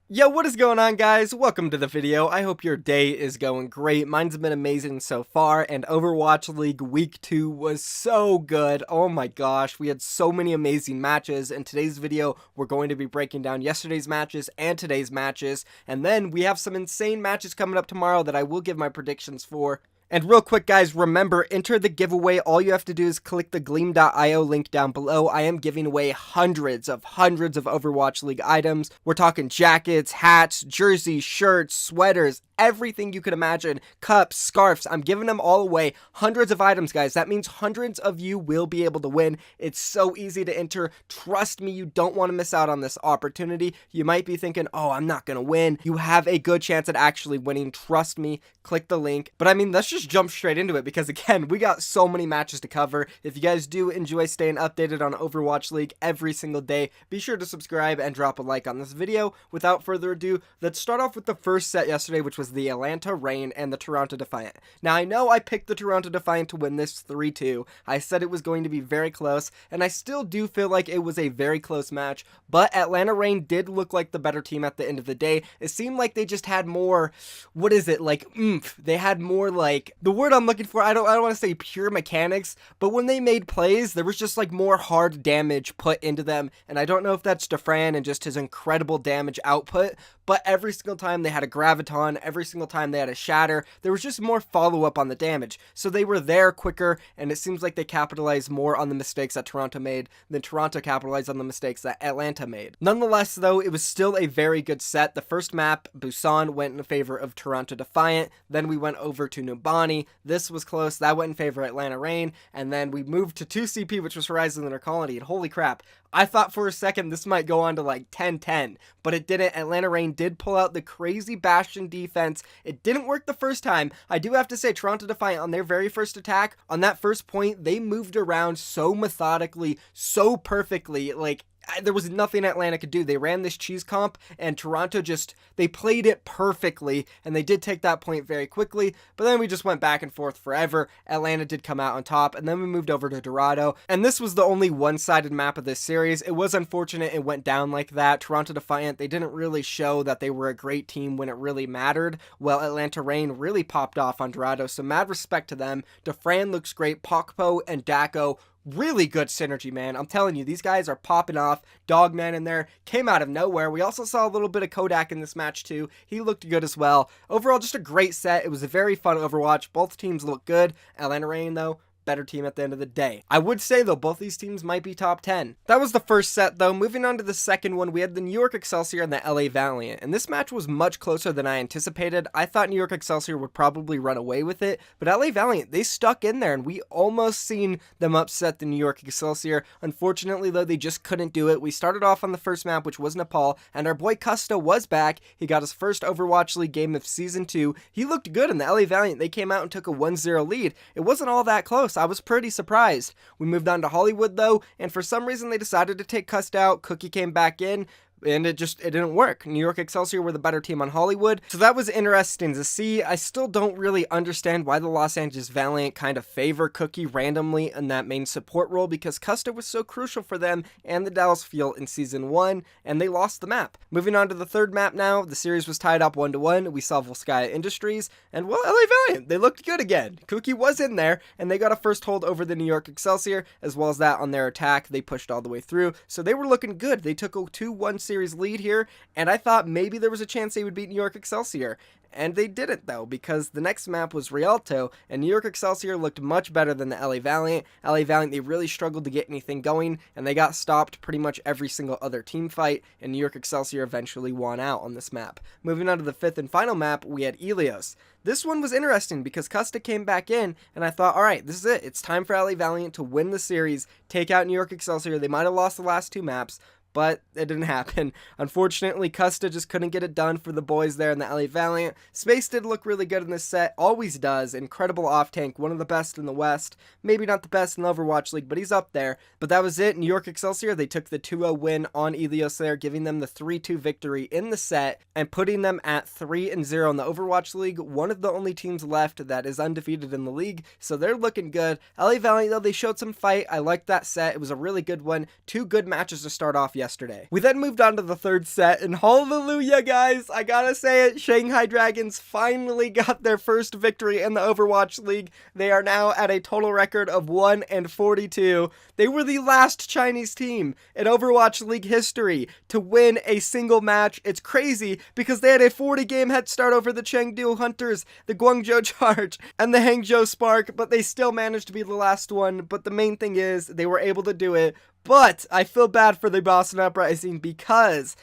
Yo, what is going on, guys? Welcome to the video. I hope your day is going great. Mine's been amazing so far, and Overwatch League Week 2 was so good. Oh my gosh, we had so many amazing matches. In today's video, we're going to be breaking down yesterday's matches and today's matches, and then we have some insane matches coming up tomorrow that I will give my predictions for. And real quick, guys, remember, enter the giveaway. All you have to do is click the gleam.io link down below. I am giving away hundreds of Overwatch League items. We're talking jackets, hats, jerseys, shirts, sweaters, everything you could imagine, cups, scarves. I'm giving them all away. Hundreds of items, guys. That means hundreds of you will be able to win. It's so easy to enter. Trust me, you don't want to miss out on this opportunity. You might be thinking, oh, I'm not going to win. You have a good chance at actually winning. Trust me. Click the link. But I mean, let's just jump straight into it because, again, we got so many matches to cover. If you guys do enjoy staying updated on Overwatch League every single day, be sure to subscribe and drop a like on this video. Without further ado, let's start off with the first set yesterday, which was the Atlanta Reign and the Toronto Defiant. Now, I know I picked the Toronto Defiant to win this 3-2. I said it was going to be very close, and I still do feel like it was a very close match, but Atlanta Reign did look like the better team at the end of the day. It seemed like they just had more, what is it, like, oomph. They had more, like, the word I'm looking for, I don't want to say pure mechanics, but when they made plays, there was just, like, more hard damage put into them, and I don't know if that's DeFran and just his incredible damage output, but every single time they had a Graviton, every single time they had a Shatter, there was just more follow-up on the damage. So they were there quicker, and it seems like they capitalized more on the mistakes that Toronto made than Toronto capitalized on the mistakes that Atlanta made. Nonetheless, though, it was still a very good set. The first map, Busan, went in favor of Toronto Defiant. Then we went over to Nubani. This was close. That went in favor of Atlanta Reign. And then we moved to 2CP, which was Horizon Lunar Colony. And holy crap, I thought for a second this might go on to like 10-10, but it didn't. Atlanta Reign did pull out the crazy Bastion defense. It didn't work the first time. I do have to say, Toronto Defiant, on their very first attack, on that first point, they moved around so methodically, so perfectly, like, there was nothing Atlanta could do. They ran this cheese comp, and Toronto they played it perfectly, and they did take that point very quickly, but then we just went back and forth forever. Atlanta did come out on top, and then we moved over to Dorado, and this was the only one-sided map of this series. It was unfortunate it went down like that. Toronto Defiant, they didn't really show that they were a great team when it really mattered, while Atlanta Reign really popped off on Dorado, so mad respect to them. DeFran looks great. Pokpo and Dako, really good synergy, man. I'm telling you, these guys are popping off. Dogman in there came out of nowhere. We also saw a little bit of Kodak in this match too. He looked good as well. Overall, just a great set. It was a very fun Overwatch. Both teams look good. Atlanta Reign, though, better team at the end of the day. I would say, though, both these teams might be top 10. That was the first set, though. Moving on to the second one, we had the New York Excelsior and the LA Valiant, and this match was much closer than I anticipated. I thought New York Excelsior would probably run away with it, but LA Valiant, they stuck in there, and we almost seen them upset the New York Excelsior. Unfortunately, though, they just couldn't do it. We started off on the first map, which was Nepal, and our boy Custo was back. He got his first Overwatch League game of Season 2. He looked good in the LA Valiant. They came out and took a 1-0 lead. It wasn't all that close. I was pretty surprised. We moved on to Hollywood, though, and for some reason they decided to take Cust out. Cookie came back in, and it didn't work. New York Excelsior were the better team on Hollywood, so that was interesting to see. I still don't really understand why the Los Angeles Valiant kind of favor Cookie randomly in that main support role, because Custer was so crucial for them and the Dallas Fuel in Season 1, and they lost the map. Moving on to the third map now, the series was tied up 1-1. We saw Volskaya Industries, and well, LA Valiant, they looked good again. Cookie was in there, and they got a first hold over the New York Excelsior, as well as that on their attack. They pushed all the way through, so they were looking good. They took a 2-1 series lead here, and I thought maybe there was a chance they would beat New York Excelsior. And they didn't, though, because the next map was Rialto, and New York Excelsior looked much better than the LA Valiant. LA Valiant, they really struggled to get anything going, and they got stopped pretty much every single other team fight, and New York Excelsior eventually won out on this map. Moving on to the fifth and final map, we had Ilios. This one was interesting because Custa came back in, and I thought, alright, this is it. It's time for LA Valiant to win the series, take out New York Excelsior. They might have lost the last two maps, but it didn't happen. Unfortunately, Custa just couldn't get it done for the boys there in the LA Valiant. Space did look really good in this set, always does. Incredible off-tank, one of the best in the West. Maybe not the best in the Overwatch League, but he's up there. But that was it. New York Excelsior, they took the 2-0 win on Ilios there, giving them the 3-2 victory in the set, and putting them at 3-0 in the Overwatch League. One of the only teams left that is undefeated in the league, so they're looking good. LA Valiant, though, they showed some fight. I liked that set. It was a really good one. Two good matches to start off yesterday. We then moved on to the third set, and hallelujah, guys, I gotta say it, Shanghai Dragons finally got their first victory in the Overwatch League. They are now at a total record of 1-42. They were the last Chinese team in Overwatch League history to win a single match. It's crazy because they had a 40-game head start over the Chengdu Hunters, the Guangzhou Charge, and the Hangzhou Spark, but they still managed to be the last one. But the main thing is they were able to do it. But I feel bad for the Boston Uprising because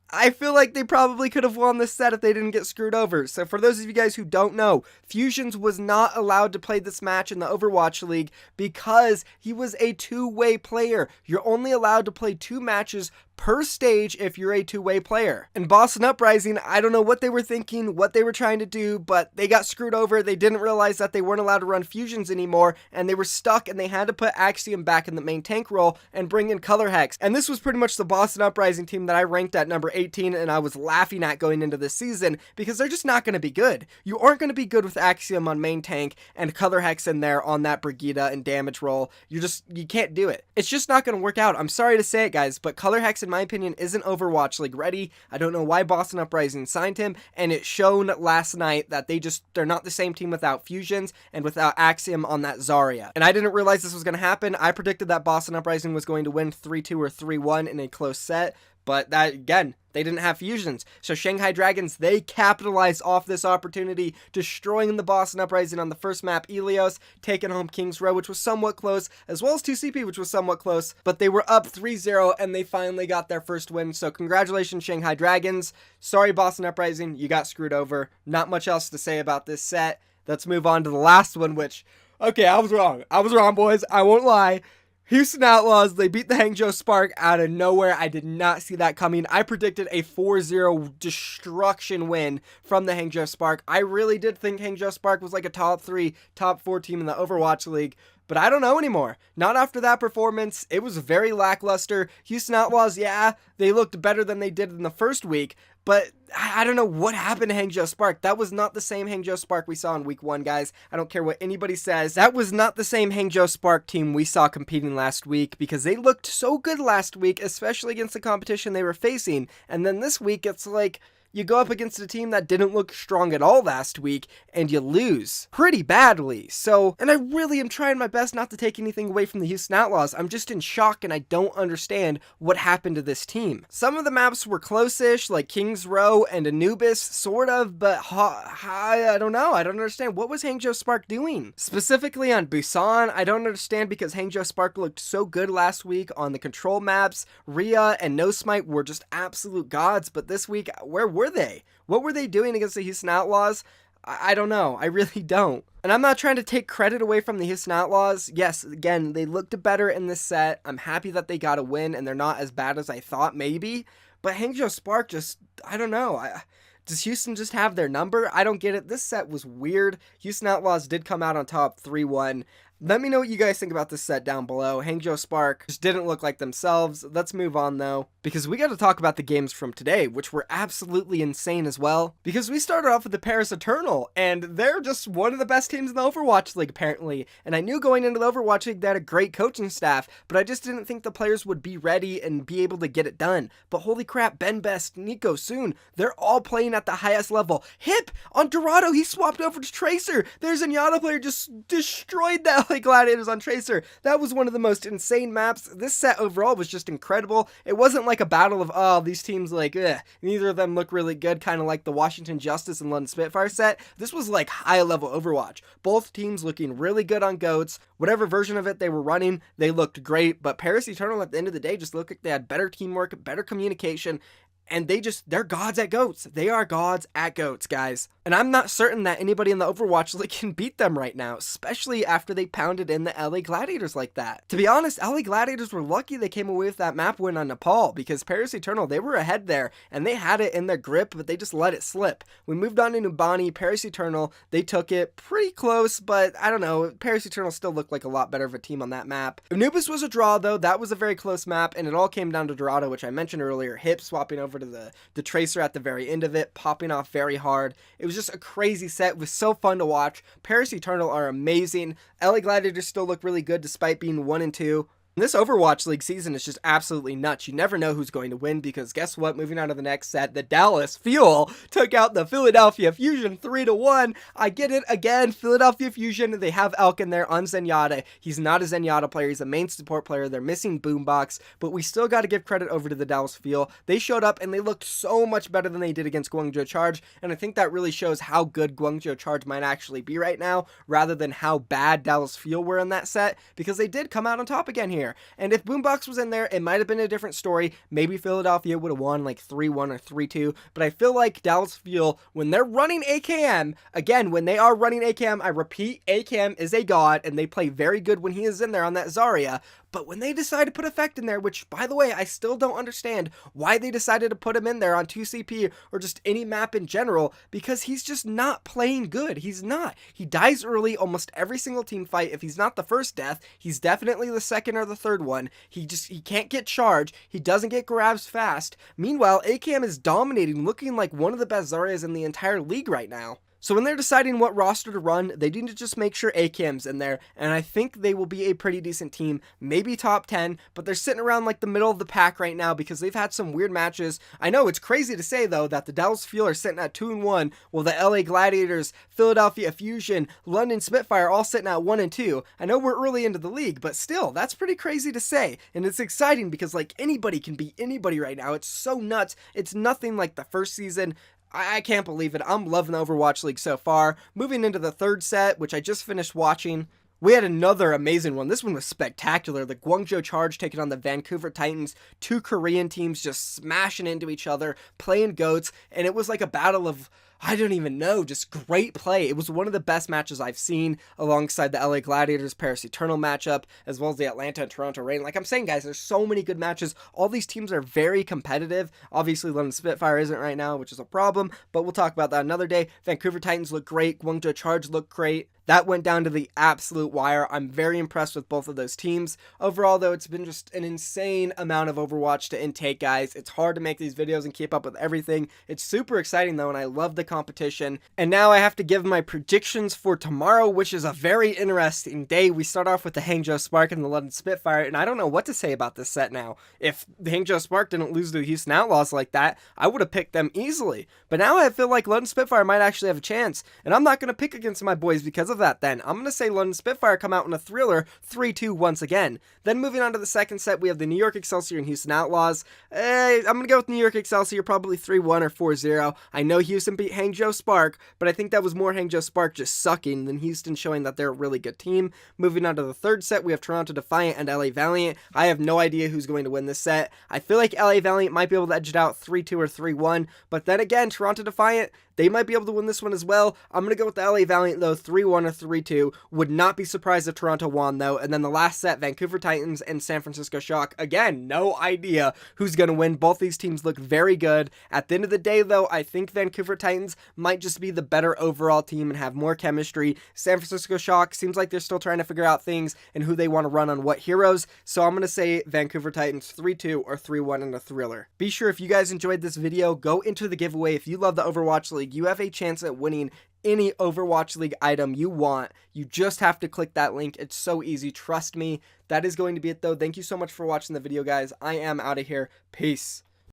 I feel like they probably could have won this set if they didn't get screwed over. So for those of you guys who don't know, Fusions was not allowed to play this match in the Overwatch League because he was a two-way player. You're only allowed to play 2 matches per stage if you're a two-way player. And Boston Uprising, I don't know what they were thinking, what they were trying to do, but they got screwed over. They didn't realize that they weren't allowed to run Fusions anymore, and they were stuck, and they had to put Axiom back in the main tank role and bring in Color Hex. And this was pretty much the Boston Uprising team that I ranked at number 18, and I was laughing at going into this season because they're just not going to be good. You aren't going to be good with Axiom on main tank and Color Hex in there on that Brigida and damage role. You can't do it. It's just not going to work out. I'm sorry to say it, guys, but Color Hex, in my opinion, isn't Overwatch League ready. I don't know why Boston Uprising signed him, and it shown last night that they're not the same team without Fusions and without Axiom on that Zarya. And I didn't realize this was going to happen. I predicted that Boston Uprising was going to win 3-2 or 3-1 in a close set, but that, again, they didn't have Fusions. So Shanghai Dragons, they capitalized off this opportunity, destroying the Boston Uprising on the first map, Ilios, taking home King's Row, which was somewhat close, as well as 2CP, which was somewhat close, but they were up 3-0, and they finally got their first win. So congratulations, Shanghai Dragons. Sorry, Boston Uprising, you got screwed over. Not much else to say about this set. Let's move on to the last one, which, okay, I was wrong. I was wrong, boys. I won't lie. Houston Outlaws, they beat the Hangzhou Spark out of nowhere. I did not see that coming. I predicted a 4-0 destruction win from the Hangzhou Spark. I really did think Hangzhou Spark was like a top 3, top 4 team in the Overwatch League. But I don't know anymore. Not after that performance. It was very lackluster. Houston Outlaws, yeah, they looked better than they did in the first week. But I don't know what happened to Hangzhou Spark. That was not the same Hangzhou Spark we saw in week 1, guys. I don't care what anybody says. That was not the same Hangzhou Spark team we saw competing last week because they looked so good last week, especially against the competition they were facing. And then this week, it's like you go up against a team that didn't look strong at all last week, and you lose pretty badly. So, and I really am trying my best not to take anything away from the Houston Outlaws. I'm just in shock, and I don't understand what happened to this team. Some of the maps were close-ish, like King's Row and Anubis, sort of, but I don't know. I don't understand. What was Hangzhou Spark doing? Specifically on Busan, I don't understand because Hangzhou Spark looked so good last week on the control maps. Rhea and No Smite were just absolute gods, but this week, where were they? What were they doing against the Houston Outlaws? I don't know. I really don't. And I'm not trying to take credit away from the Houston Outlaws. Yes, again, they looked better in this set. I'm happy that they got a win, and they're not as bad as I thought, maybe. But Hangzhou Spark just, I don't know. Does Houston just have their number? I don't get it. This set was weird. Houston Outlaws did come out on top 3-1. Let me know what you guys think about this set down below. Hangzhou Spark just didn't look like themselves. Let's move on, though, because we got to talk about the games from today, which were absolutely insane as well. Because we started off with the Paris Eternal, and they're just one of the best teams in the Overwatch League, apparently. And I knew going into the Overwatch League they had a great coaching staff, but I just didn't think the players would be ready and be able to get it done. But holy crap, Ben Best, Nico Soon, they're all playing at the highest level. Hip on Dorado, he swapped over to Tracer. Their Zenyatta player just destroyed that Gladiators on Tracer. That was one of the most insane maps. This set overall was just incredible. It wasn't like a battle of, oh, these teams like, neither of them look really good, kind of like the Washington Justice and London Spitfire set. This was like high level Overwatch. Both teams looking really good on GOATs. Whatever version of it they were running, they looked great, but Paris Eternal at the end of the day just looked like they had better teamwork, better communication, and they're gods at GOATs. They are gods at GOATs, guys. And I'm not certain that anybody in the Overwatch League can beat them right now, especially after they pounded in the LA Gladiators like that. To be honest, LA Gladiators were lucky they came away with that map win on Nepal, because Paris Eternal, they were ahead there, and they had it in their grip, but they just let it slip. We moved on to Nubani, Paris Eternal, they took it pretty close, but I don't know, Paris Eternal still looked like a lot better of a team on that map. Anubis was a draw, though. That was a very close map, and it all came down to Dorado, which I mentioned earlier. Hip swapping over to the Tracer at the very end of it, popping off very hard. It was just a crazy set. It was so fun to watch. Paris Eternal are amazing. LA Gladiators still look really good despite being 1-2. This Overwatch League season is just absolutely nuts. You never know who's going to win because guess what? Moving on to the next set, the Dallas Fuel took out the Philadelphia Fusion 3-1. I get it again. Philadelphia Fusion, they have Elk in there on Zenyatta. He's not a Zenyatta player. He's a main support player. They're missing Boombox, but we still got to give credit over to the Dallas Fuel. They showed up and they looked so much better than they did against Guangzhou Charge, and I think that really shows how good Guangzhou Charge might actually be right now rather than how bad Dallas Fuel were in that set, because they did come out on top again here. And if Boombox was in there, it might have been a different story. Maybe Philadelphia would have won like 3-1 or 3-2, but I feel like Dallas Fuel, when they're running AKM, again, when they are running AKM, I repeat, AKM is a god, and they play very good when he is in there on that Zarya. But when they decide to put Effect in there, which, by the way, I still don't understand why they decided to put him in there on 2CP or just any map in general, because he's just not playing good. He's not. He dies early almost every single team fight. If he's not the first death, he's definitely the second or the third one. He can't get charged. He doesn't get grabs fast. Meanwhile, AKM is dominating, looking like one of the best Zaryas in the entire league right now. So when they're deciding what roster to run, they need to just make sure AKM's in there, and I think they will be a pretty decent team, maybe top 10, but they're sitting around like the middle of the pack right now because they've had some weird matches. I know it's crazy to say, though, that the Dallas Fuel are sitting at 2-1, while the LA Gladiators, Philadelphia Fusion, London Spitfire all sitting at 1-2. I know we're early into the league, but still, that's pretty crazy to say, and it's exciting because, like, anybody can beat anybody right now. It's so nuts. It's nothing like the first season. I can't believe it. I'm loving the Overwatch League so far. Moving into the third set, which I just finished watching, we had another amazing one. This one was spectacular. The Guangzhou Charge taking on the Vancouver Titans. Two Korean teams just smashing into each other, playing goats, and it was like a battle of, I don't even know, just great play. It was one of the best matches I've seen alongside the LA Gladiators Paris Eternal matchup, as well as the Atlanta and Toronto Rain. Like I'm saying, guys, there's so many good matches. All these teams are very competitive. Obviously, London Spitfire isn't right now, which is a problem, but we'll talk about that another day. Vancouver Titans look great. Guangzhou Charge look great. That went down to the absolute wire. I'm very impressed with both of those teams. Overall, though, it's been just an insane amount of Overwatch to intake, guys. It's hard to make these videos and keep up with everything. It's super exciting, though, and I love the competition. And now I have to give my predictions for tomorrow, which is a very interesting day. We start off with the Hangzhou Spark and the London Spitfire, and I don't know what to say about this set now. If the Hangzhou Spark didn't lose to the Houston Outlaws like that, I would have picked them easily. But now I feel like London Spitfire might actually have a chance, and I'm not going to pick against my boys because of that then. I'm going to say London Spitfire come out in a thriller 3-2 once again. Then moving on to the second set, we have the New York Excelsior and Houston Outlaws. I'm going to go with New York Excelsior, probably 3-1 or 4-0. I know Houston beat Hangzhou Spark, but I think that was more Hangzhou Spark just sucking than Houston showing that they're a really good team. Moving on to the third set, we have Toronto Defiant and LA Valiant. I have no idea who's going to win this set. I feel like LA Valiant might be able to edge it out 3-2 or 3-1, but then again, Toronto Defiant, they might be able to win this one as well. I'm going to go with the LA Valiant, though, 3-1 or 3-2. Would not be surprised if Toronto won, though. And then the last set, Vancouver Titans and San Francisco Shock. Again, no idea who's going to win. Both these teams look very good. At the end of the day, though, I think Vancouver Titans might just be the better overall team and have more chemistry. San Francisco Shock seems like they're still trying to figure out things and who they want to run on what heroes. So I'm going to say Vancouver Titans 3-2 or 3-1 in a thriller. Be sure if you guys enjoyed this video, go into the giveaway. If you love the Overwatch League, you have a chance at winning any Overwatch League item you want. You just have to click that link. It's so easy. Trust me. That is going to be it, though. Thank you so much for watching the video, guys. I am out of here. Peace.